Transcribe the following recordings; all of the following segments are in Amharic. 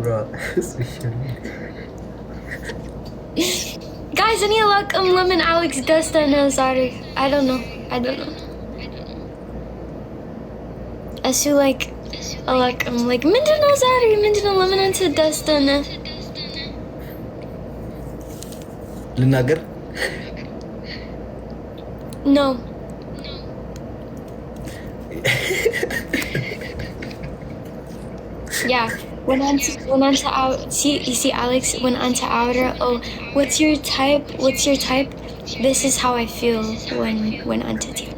Bro, especially. Guys, any luck? Lemon Alex Desta Nazari. I don't know. Asu like luck. I'm like Minda Nazari. Minda Lemon into Desta na. ልናገር No. Yeah. When I'm to out, see Alex when I'm to outer. Oh, what's your type? This is how I feel when I'm to you.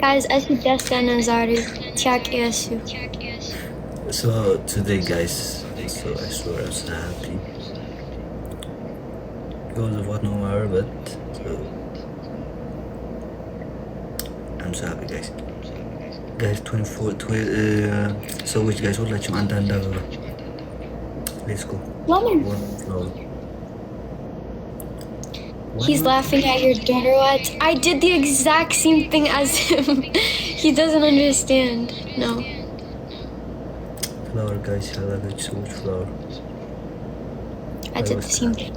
Guys, I suggest Nazari. Check Yasu. So today guys, so I swear I'm so happy because of what no matter, but so I'm so happy guys 24 so which guys would let you under let's go. He's laughing at your daughter. What? I did the exact same thing as him. He doesn't understand. No. Flower guys, I love it so much flower. I did the same thing.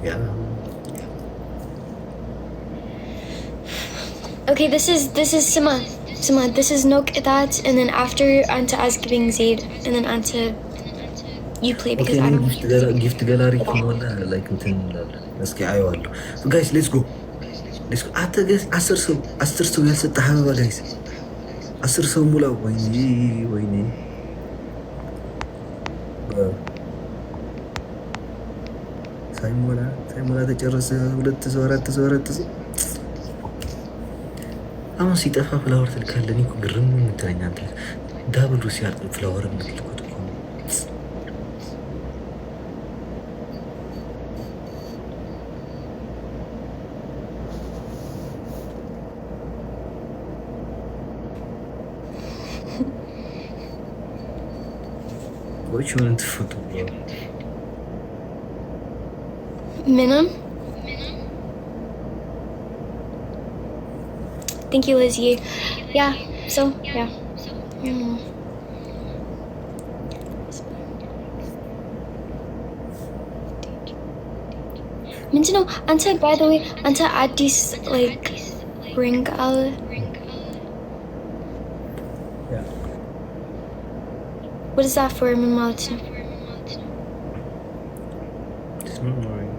Yeah. Okay, this is Sima. This is Nok that, and then after onto Asgiving Zaid, and then onto you play because okay, I don't gift gallery like let's get so guys let's go after guys 10 ሰው ያልሰጠ ሀበባ guys 10 ሰው ሙላው ወይኔ ሳይሞላ ተጨረሰ 2 ሰው 4 ሰው አሁን ሲጠፋ ፍላወር ትልካለህ እኮ ግርም የምትለኝ አንተ ዳብሉ ሲያልቅ ፍላወር የምትልኩት what you want to photo bro? Minimum? Thank you, Lizzie. Yeah, so, yeah. Minjino, Anta, by the way, Anta Addis, like, ring al. Yeah. What is that for, Malta? It's not worrying.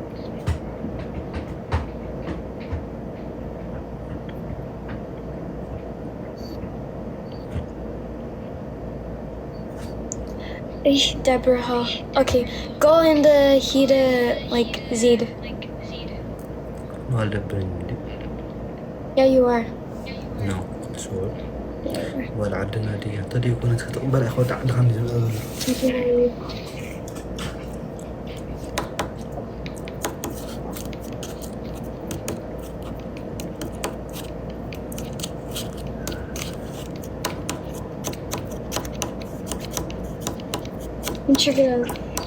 Deborah. Okay, go in the heat, like, Zed. No, I'll Deborah. Yeah, you are. No, sure. ولا عدنا دي تدي كنت تقبل اخوات عند خمسة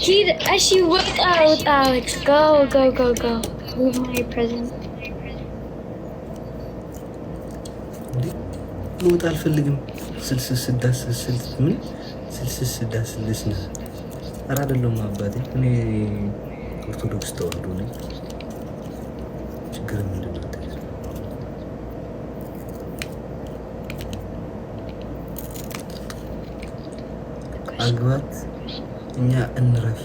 He'd actually work out, Alex. Go. Leave my present. لوط አልፈልግም ስልስልስና ኧረ አይደለም አባቴ እኔ ኦርቶዶክስ ተዋህዶ ነኝ ችግር ምንድን ነው አግባት እኛ እንረፍ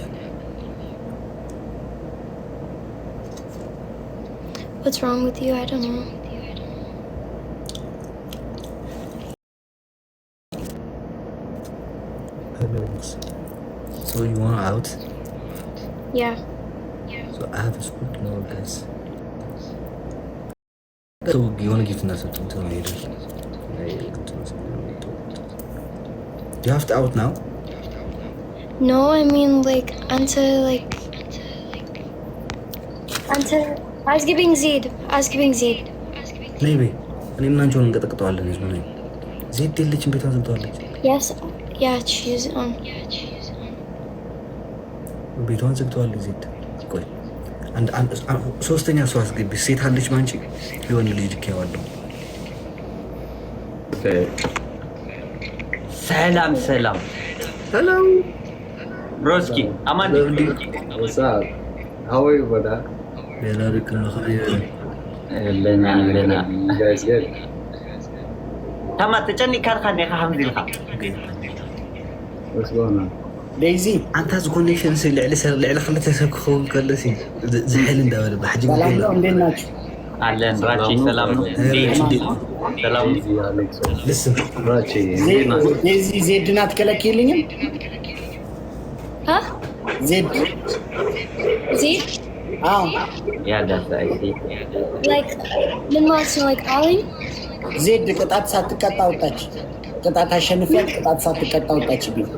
What's wrong with you? I don't know. So you want out? Yeah. So I have a sport now, guys. So you want to give us something later? You have to out now? No, I mean like until I was giving Zed. Maybe. እኔ እና አንቺ ሆነን እንቀጠቅጠዋለን ህዝቡ ነኝ ዜድ የለችም ቤቷን ዘግተዋለች Yes. Yeah, she's ቤቷን ዘግተዋል። ዜድ ቆይ ሶስተኛ ሰው አስገቢ። ሴት አለች ባንቺ የሆነ ልጅ ልኬዋለሁ። ሰላም ሰላም ሰላም ብሮስኪ አማን How are you, brother? ሌላ ልክ ነው ለና You guys good? ታማ ተጨኒካ ካኔ ካምዲልካ What's going on? ዴይዚ አንተ ዝ ኮኔክሽን ልዕሊ ክልተ ሰብ ክኸውን ከለሲ ዝሕል እንዳበለ ብሓጂብ ሰላም ነው። እንዴት ናችሁ? አለን ራቺ ሰላም ነው ሰላም Easy, Alex. ልስን Rachi, እንዴት ናት? ዴይዚ ዜድን አትከለክልኝም? Huh? ዜድ Zed? አዎ ያ ዳታ አይዲ Like, ምን ማለት ነው? Like, Alan? ዜድ ቅጣት ሳትቀጣ ወጣች። ቅጣት አሸንፊያት ቅጣት ሳትቀጣ ወጣች ቢል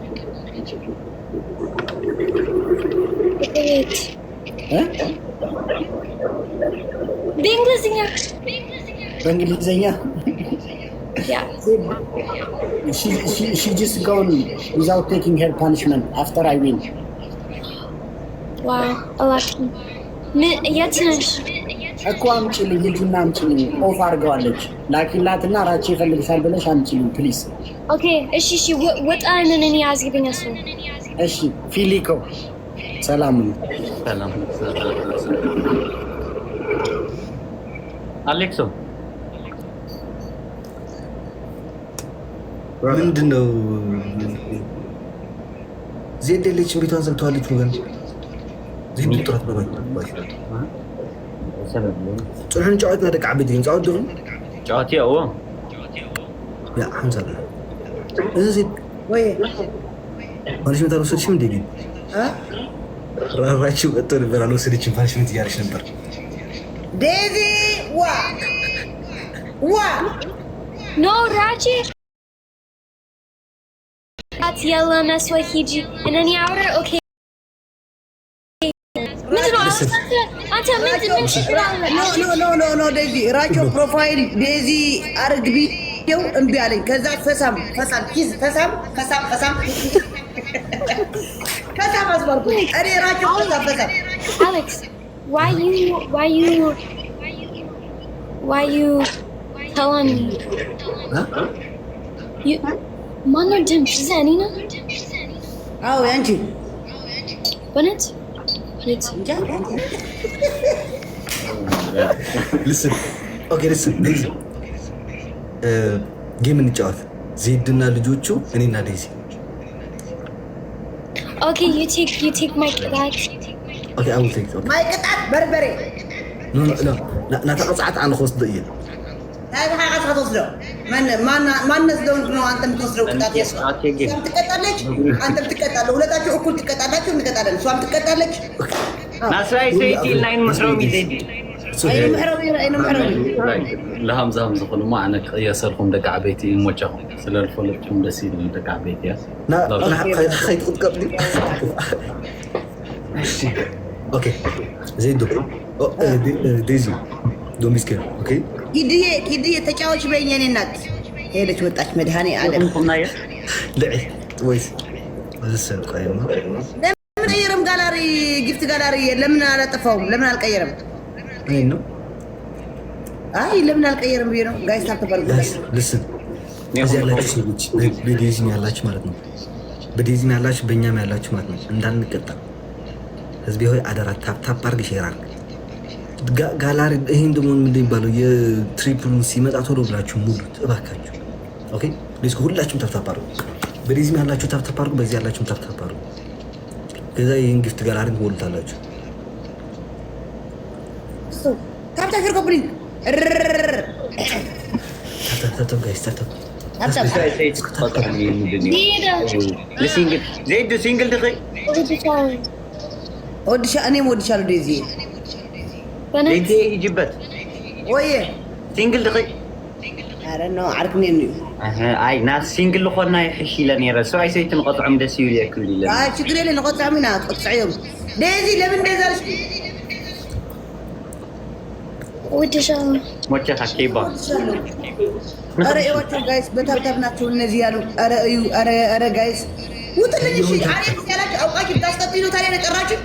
Wait. እ በእንግሊዝኛ? በእንግሊዝኛ Yeah. she just gone without taking her punishment after I win. Wow. I like him. የት ነሽ? እኮ አምጪልኝ፣ ሂጂና አምጪልኝ። ኦፍ አድርገዋለች። ላኪላትና ራቼ ይፈልግሻል ብለሽ አምጪልኝ ፕሊዝ። ኦኬ እሺ እሺ። ወጣ ነን እኔ አዝግብኝ እሱ። እሺ ፊሊኮ ሰላም ነው። ሰላም አሌክሶ ምንድን ነው ዜድ የለችም፣ ቤቷን ዘግተዋለች። ወገን ዜድ ጥራት በባይ ፅሑን ጨዋትና ደቂ ዓበይቲ ግን ፃወት ድኹም ጨዋታ ኦ ያ ሓምሳ እዚ ዜድ ወይ ፓኒሽመንት አልወሰድሽም እንዴ? ግን ራራችሁ ቀጥቶ ነበር አልወሰደችም። ፓኒሽመንት እያለች ነበር። ዴዚ ዋ ኖ ራቼ ት የለ መስሎኝ ሂጂ እነኒ አውረ ኦኬ ምንድነው አንተ ምንድነው? ኖ ዴዚ ራቾ ፕሮፋይል ዴዚ አርግ ቢው እምቢ አለኝ። ከዛ ፈሳም ኪዝ ፈሳም አስባልኩ እኔ ራቾ ፈሳም Alex, why you telling me? You ማነው ድምፅ? ዘኒና አዎ ያንቺ በነት ልስን ኦኬ ልስን ዴዚ ጌም እንጫወት። ዜድና ልጆቹ እኔና ዴዚ Okay, you take my ቅጣት። Okay, I will take it. Okay. ማይ ቅጣት በርበሬ No. ናተቀፅዓት ኣነ ክወስዶ እየ ታይሃ ተወስደው ማነስ ደውንክ ነው አንተ የምትወስደው ቅጣት? እሷም ትቀጣለች፣ አንተም ትቀጣለህ። ሁለታችሁ እኩል ትቀጣላችሁ፣ እንቀጣለን። እሷም ትቀጣለች። ናስራይ ሰይቲ ናይን መስሮሚ ዜድ ለሃምዛ ዝኾኑ ማዕነ ክቅየሰልኩም ደቂ ዓበይቲ ይሞቸኹም ስለልፈለጥኩም ደስ ይብል ደቂ ዓበይቲ እያ ከይትቅጥቀጥ ኦኬ ዜዶ ዴዚ ዶሚስኬር ኦኬ ኪድዬ ተጫዋች በይኝ። እኔ እናት ሄደች ወጣች። መድኃኔ ዓለም ልዒ ወይስ ዝሰብ ቆይማ ለምን ቀየረም? ጋላሪ ጊፍት ጋላሪ ለምን አላጠፋውም? ለምን አልቀየረም? ይሄ ነው። አይ ለምን አልቀየረም ብዬ ነው። ጋይስ ታተባርጉ ልስን እዚህ ያላችሁ ሰዎች በዴዚም ያላችሁ ማለት ነው፣ በዴዚም ያላችሁ በእኛም ያላችሁ ማለት ነው። እንዳንቀጣ ህዝቤ ሆይ አደራ ታፕ አድርግ ሼር አድርግ። ጋላሪ ይሄን ደግሞ ምንድን የሚባለው የትሪፕሉን ሲመጣ ቶሎ ብላችሁ ሙሉት እባካችሁ። ኦኬ ሌትስ ጎ። ሁላችሁም ታፕ አድርጉ። በዴዚም ያላችሁ ታፕ አድርጉ፣ በዚህ ያላችሁም ታፕ አድርጉ። ከዛ ይሄን ጊፍት ጋላሪን ትሞሉታላችሁ። ታፕ ኮምፕሊት ታፕ ጋይስ ታፕ ዜድ ሲንግል ድኸይ ወድሻ እኔም ወድሻለሁ ዴዚ በነት ዜድ ይጅበት ወየ ሲንግል ድኸይ አረ ነው ዓርክኔ ነው አይ ናስ ሲንግል ልኾና ይሕሽ ኢለ ነይረ ሰብኣይ ሰይቲ ንቆጥዖም ደስ ይብል እየ ክብል ኢለ አይ ችግር የለ ንቆጥዖም ኢና ቆጥዕዮም ዴዚ ለምን እንደዛ አለሽ? እወድሻለሁ። ሞቸኻ ኬባ አረ እዩዋቸው ጋይስ፣ በታብታብ ናቸው እነዚህ ያሉ። አረ እዩ፣ አረ ጋይስ ውጥልኝ እሺ አሬ ያላችሁ አውቃችሁ ታስቀጥሉ ታዲያ ነቀራችሁ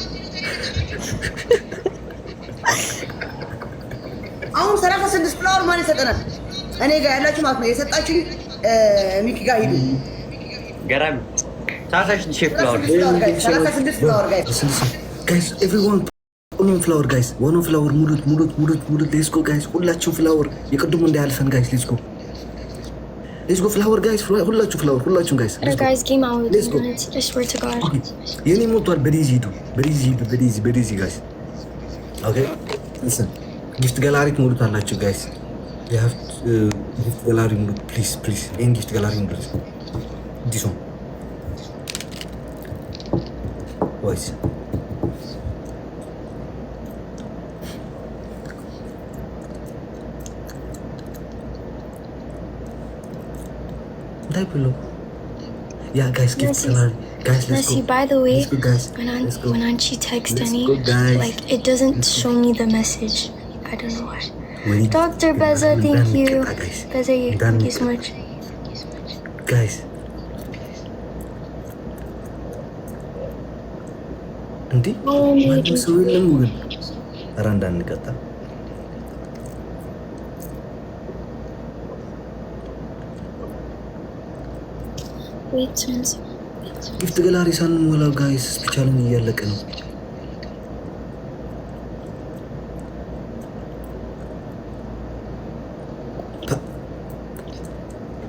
አሁን 36 ፍላወር ማን ይሰጠናል እኔ ጋር ያላችሁ ማለት ነው የሰጣችሁ ሚኪ ጋር ሂዱ ገራም 36 ፍላወር 36 ፍላወር guys everyone one flower guys one flower ሙሉት let's go guys ሁላችሁ ፍላወር የቅድሙ እንዳያልፈን guys let's go flower guys ሁላችሁ ፍላወር ሁላችሁ guys guys game out I swear to God የኔ ሞቷል በዲዚ ሂዱ በዲዚ guys okay listen gift gallery ሙሉት አላችሁ guys you have gift gallery ሙሉት please in gift gallery ሙሉት this one voice yeah guys gift gallery guys let's go by the way let's go, guys. when Anchi texts any guys. like it doesn't show me the message I don't know why Dr. Beza thank you Beza thank you so much guys እንዴ ማንም ሰው የለም ግን ኧረ እንዳንቀጣ ጊፍት ገላሪ ሳንሞላው ጋይስ ስፔሻልን እያለቀ ነው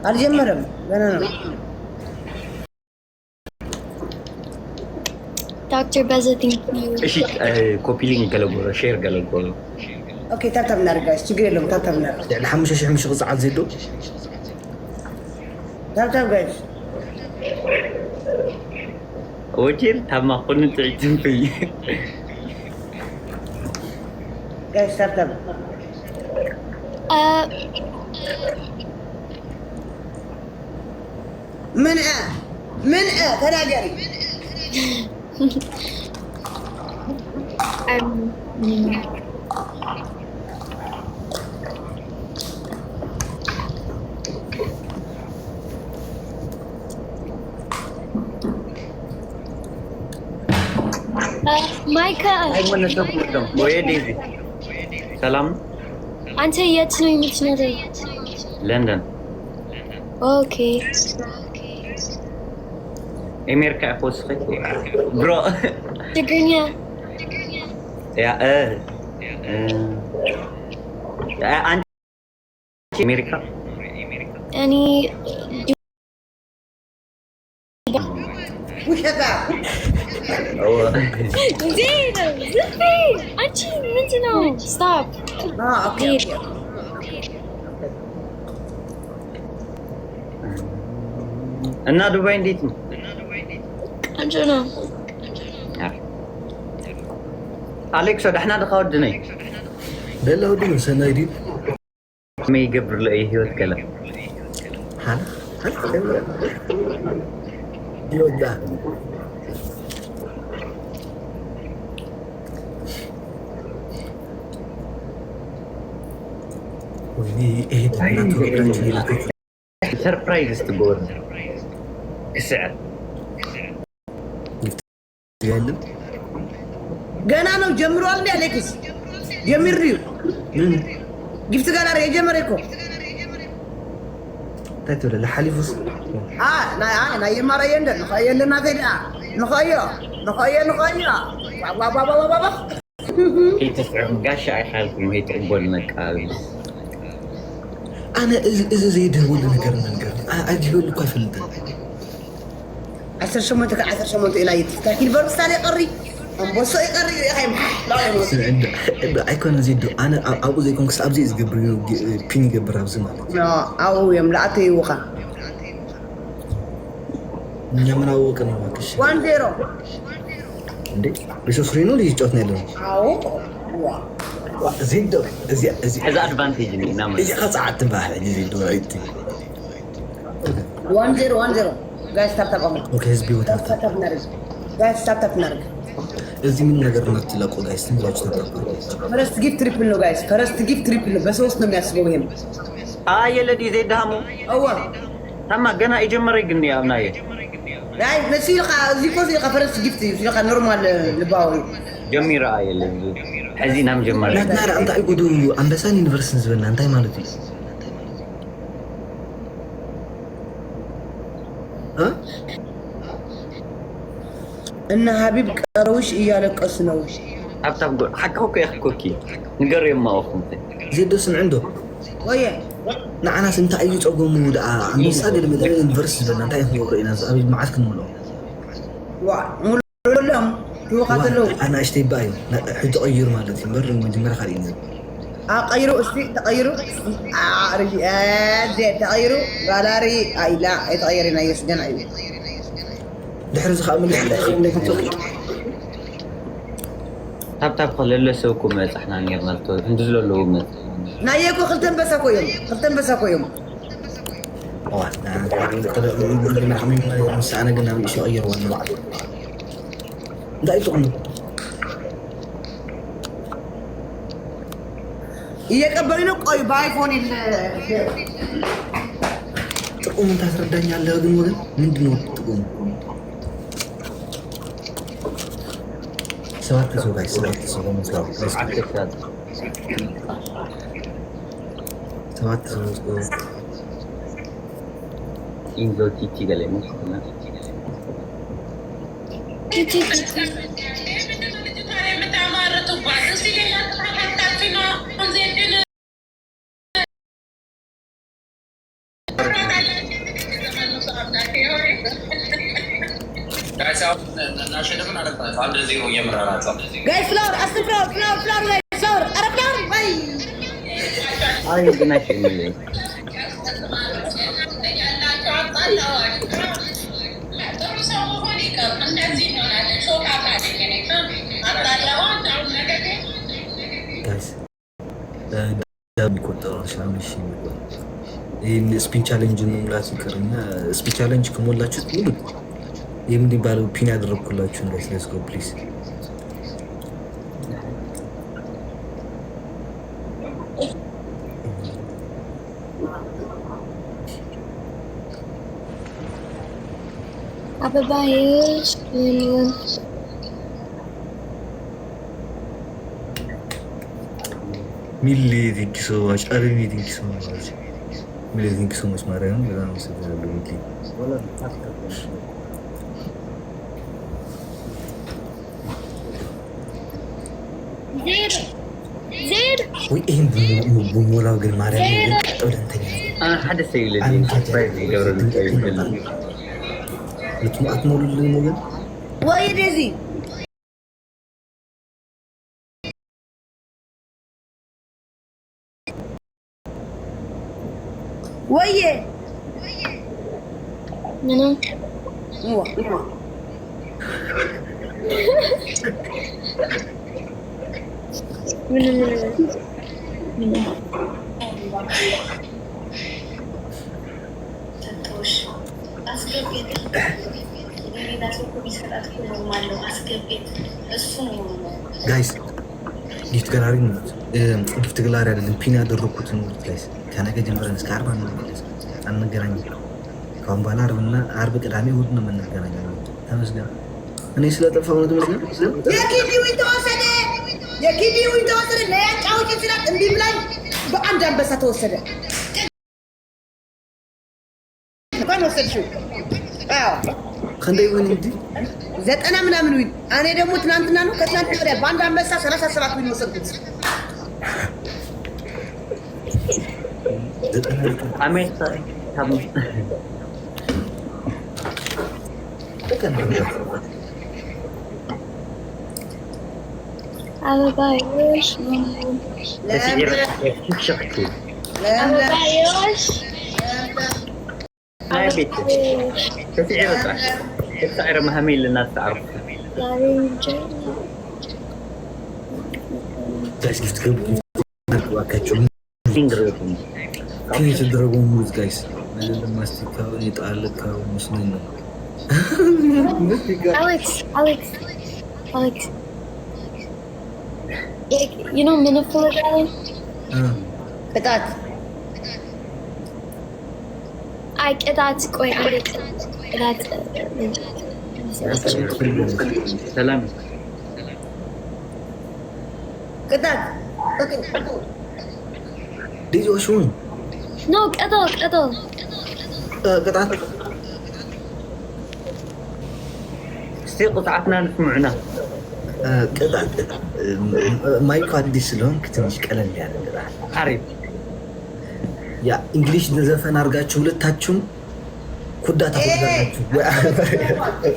አልጀመረም ገና ነው Dr. Beza thank you እሺ ኮፒ ሊንክ ገለጎ ሼር ገለጎ ኦኬ ታታም እናርጋስ ችግር የለውም ታታም እናርጋ ለ5000 ምሽ ቅጽዓት ዘይዶ ታታም ጋይስ ወጪር ታማኹን ጥዕትን ፍይ ጋይስ ታታም ምን ተናገሪ Micah ወይ ዴዚ ሰላም አንተ የት ነው የምትኖረው ለንደን ኦኬ አሜሪካ ፖስት ብሮ ትግርኛ ያ አንቺ አሜሪካ እኔ ውሸታ Zina, Zippy! Anchi, ምንድን ነው? Stop. okay. እና ዱባይ እንዴት ነው? አንቺ ነው። አሌክስ ደህና ደኻ ወድነይ ደላው ዲ ሰናይ ዲ ምን ይገብር ለይ ህይወት ከለ ሀላ ይወዳ ሰርፕራይዝ ስትጎር ክስዕ ያለም ገና ነው ጀምሯል እንዴ አሌክስ ጀምሪው ጊፍት ጋር የጀመረ እኮ ታይቶ ለሐሊፉስ ና የማራ የንደ ነኸየልና ከዳ ነኸየ ባባ ይተስዕም ጋሻ አይሓልኩም ወይ ትዕቦልና ቃል أنا إذا زيد هو اللي نقدر أجي أقول لك كيف الدنيا 10 شمونتك إلى يتفتح البرس ثاني قري أمبوسو يقري يا أخي لا يا موسى عنده أيكون زيد أنا أبو زي كونكس أبزي يقبرني بيني قبر أبزي مالك لا أو يملأتي وقا نعمل أو كنا ماكش 1-0 عندي بس سرينو اللي يجتنا له أو زيد زي هذا أدفانتيج لي نعم إذا قطعت تباح زيد رايتي 1-0 guys tap أوكي هزبي وتاب guys tap نرج እዚህ ምን ነገር ነው ትላቆ ጋይስ ትንብላችሁ ተጣጣ ፈረስት ጊፍት ትሪፕል ነው ጋይስ ፈረስት ጊፍት ትሪፕል ነው በሶስት ነው የሚያስበው ይሄም የለዲ ዘይዳሙ አዋ ታማ ገና የጀመረ ግን ያናየ لا نسيل زي كوزي قفرت جبتي في نورمال لباوي جميل رأي اللي حزين هم جمال لا أنت أقولو أمبسان يونيفرسال زبنا أنت مالتي ها إن حبيب قروش إيالك أصنوش حتى حكوك يا حكوكي نقرب ما أخوتي زيدو سن عنده ويا نعنا سنت أيو تقوم مودا عم بسادي المدرسة يونيفرسال زبنا أنت يهو رأينا أبي معسك مولو لهم شو قاتلوا أنا أشتي بايو حتى أغير مالتي مرة من جمرة خليني غيروا اسمي تغيروا زين تغيروا غالاري اي لا يتغيرين اي سجن اي دحرز خامل تاب خلل له سوكم احنا نيرنا ندزلو له مت نايكو خلتن بس اكو يوم واه أنا حميم مسا أنا قلنا مش أغير وانا بعد ده يطعم እየቀበሉኝ ነው። ቆይ በአይፎን ጥቅሙን ታስረዳኛለህ ግን ወገን ምንድን ነው ጥቅሙ? ሰባት ሰው ኢንዞ ቲቲ ገለኝ ነው Guys, floor, as the floor, guys, floor, Arab floor, bye. Ay, ginash ini. Guys, የሚቆጠረው ሻምሽ ይህን ስፒን ቻሌንጅ መሙላት ይቀርና ስፒን ቻሌንጅ ከሞላችሁት ሙሉ የሚባለው ፒን ያደረግኩላችሁ ጋይስ ሌትስ ጎ ፕሊዝ አበባዬሽ ሚሊ ቲንክ ሶ ማች አረሚ ቲንክ ሶ ማች ሚሊ ቲንክ ሶ ማች ማርያም በጣም ሰብዛለሁ ሚሊ زين ወይ ይሄን ቡሞላው ግን ማርያም ግን ጠውለንተኛ ሓደ ሰይልልኝ ባይዚ ገብረልኝ ይልልኝ አትሞሉልኝ ወገን ወይ ዴዚ ወይዬ منو منو ጋይስ ጊፍት ጋላሪ ነው ጊፍት ጋላሪ አይደለም ፒን ያደረኩት ነው ጋይስ ከነገ ጀምረን እስከ 40 ነው አንገናኝ ካሁን በኋላ አርብ ቅዳሜ እሑድ ነው የምንገናኘው ተመስገን እኔ ስለጠፋው ነው ተመስገን የኪዲው ተወሰደ ለያጫውት ይችላል እንዴ ብላኝ በአንድ አንበሳ ተወሰደ እንኳን ወሰድሽው አዎ ከንደይ ወን እንዴ 90 ምናምን ዊን እኔ ደግሞ ትናንትና ነው ከትናንት ወዲያ በአንድ አንበሳ 37 ዊን ወሰድኩት አሜታ ታም አበባዬሽ شخصي አበባዬሽ هاي بيتي تسعير السعر مهمين للناس تعرف ጋይስ ጊፍት ዋካችሁ ሲንግሩም ከኔ ተደረገው ሙዝ ጋይስ ለለም ማስቲካው ይጣልካው መስሎኝ ነው Alex you know Minnesota guy ቅጣት I ቅጣት ቆይ አንዴ ሰላም ቅጣት ልጆቹን No, قطل. ቅጣት እስቲ ቁጥዓትና ንስምዑና ቅጣት ማይኩ አዲስ ስለሆንክ ትንሽ ቀለል ያለ ቅጣት አሪፍ ያ እንግሊሽ ዘፈን አድርጋችሁ ሁለታችሁም ኩዳ ታፈርጋላችሁ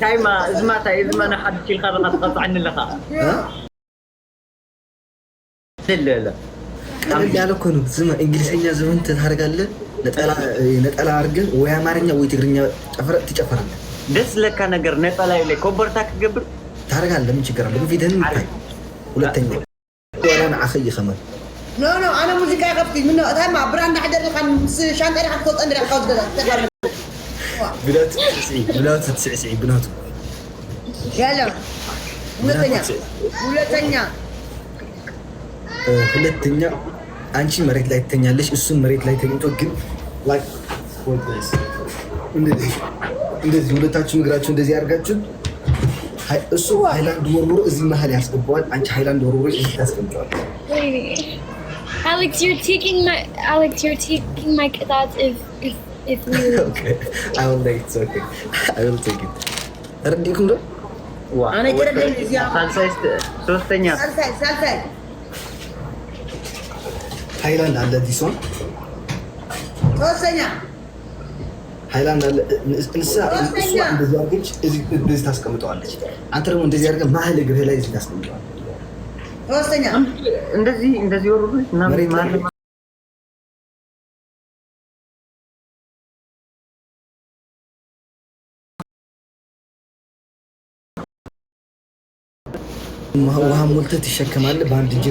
ታይማ እዝማታ እዝማና ሓድሽ ኢልካ ረኻ ትቐፅዓኒ ኣለኻ لا ቀለል ያለ እኮ ነው ዝም እንግሊዝኛ ዘፈን ታደርጋለህ ነጠላ አድርገህ ወይ አማርኛ ወይ ትግርኛ ትጨፍራለህ ደስ ለካ ነገር ነጠላ ላይ ኮምቦርታ ክገብር ታደርጋለህ ምን ችግር አለው ፊትህን ይታይ ሁለተኛ ወራን አኸይ ኸመር ኖ انا ሙዚቃ ከፍቲ ምን ታማ ብራንድ حدر لك شانطه رح تطلع عندك خالص تقدر بلات تسعسعي بناتو يلا ሁለተኛ አንቺ መሬት ላይ ትተኛለሽ እሱ መሬት ላይ ተኝቶ ግን ላይክ እንደዚህ ሁለታችሁ እግራችሁ እንደዚህ አድርጋችሁ እሱ ሃይላንድ ወርውሮ እዚህ መሀል ያስገባዋል አንቺ ሃይላንድ ወርውሮ እዚህ ታስቀምጫዋል Alex, you're taking my thoughts if you okay I will take it okay I will take it أرديكم ده انا جرب الزياده ሳልሳይስት ሶስተኛ ሳልሳይ ሃይላንድ አለ ዲሶን ሶስተኛ ሃይላንድ አለ እንሳ እሱ እንደዚህ አድርገሽ እዚህ ታስቀምጠዋለች አንተ ደግሞ እንደዚህ አድርገህ መሀል እግርህ ላይ እዚህ ታስቀምጠዋለህ ሶስተኛ እንደዚህ ወርዶ እና ማለ ውሃ ሞልተህ ትሸከማለህ በአንድ እጅ